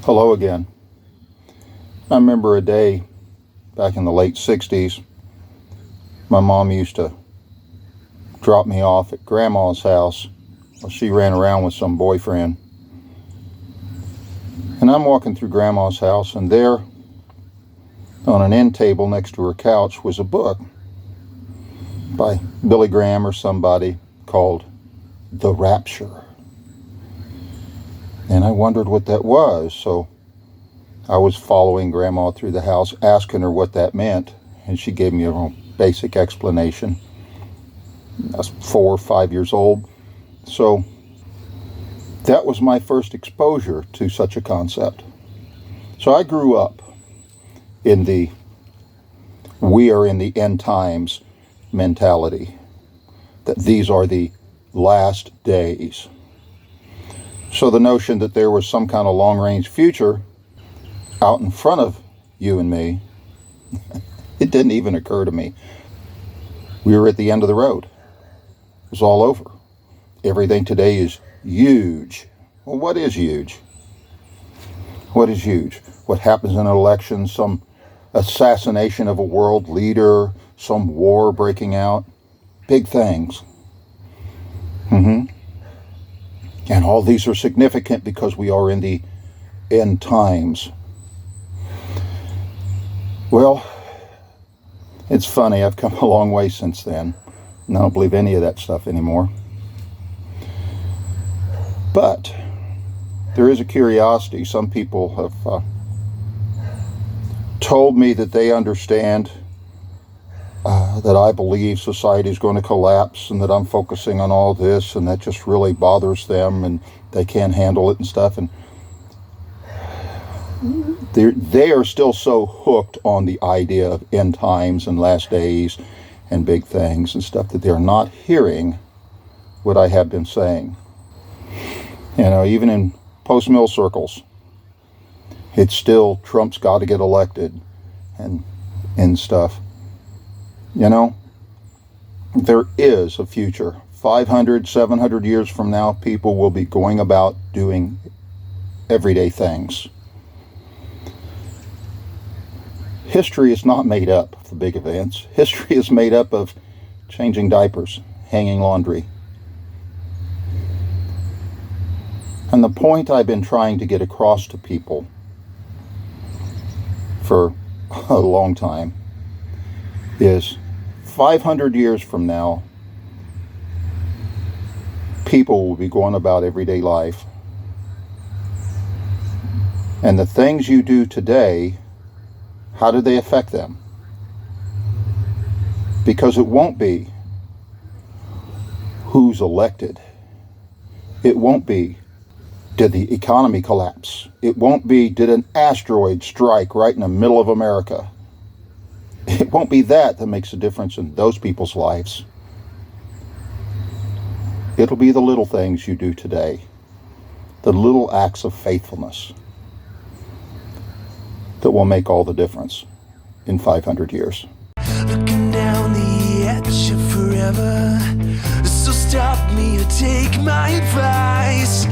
Hello again. I remember a day back in the late 60s, my mom used to drop me off at Grandma's house while she ran around with some boyfriend. And I'm walking through Grandma's house, and there on an end table next to her couch was a book by Billy Graham or somebody called The Rapture. And I wondered what that was, so I was following Grandma through the house, asking her what that meant, and she gave me a basic explanation. I was 4 or 5 years old, so that was my first exposure to such a concept. So I grew up in the we are in the end times mentality, that these are the last days. So the notion that there was some kind of long-range future out in front of you and me, it didn't even occur to me. We were at the end of the road. It was all over. Everything today is huge. Well, what is huge? What is huge? What happens in an election, some assassination of a world leader, some war breaking out, big things. And all these are significant because we are in the end times. Well, it's funny, I've come a long way since then, and I don't believe any of that stuff anymore. But there is a curiosity. Some people have told me that they understand that I believe society is going to collapse and that I'm focusing on all this, and that just really bothers them and they can't handle it and stuff. And they are still so hooked on the idea of end times and last days and big things and stuff that they're not hearing what I have been saying. You know, even in post-mill circles, it's still Trump's got to get elected and stuff. You know, there is a future. 500, 700 years from now, people will be going about doing everyday things. History is not made up of the big events. History is made up of changing diapers, hanging laundry. And the point I've been trying to get across to people for a long time is 500 years from now, people will be going about everyday life. And the things you do today, how do they affect them? Because it won't be who's elected. It won't be, did the economy collapse? It won't be, did an asteroid strike right in the middle of America? It won't be that makes a difference in those people's lives. It'll be the little things you do today, the little acts of faithfulness that will make all the difference in 500 years. Looking down the edge of forever, so stop me or take my advice.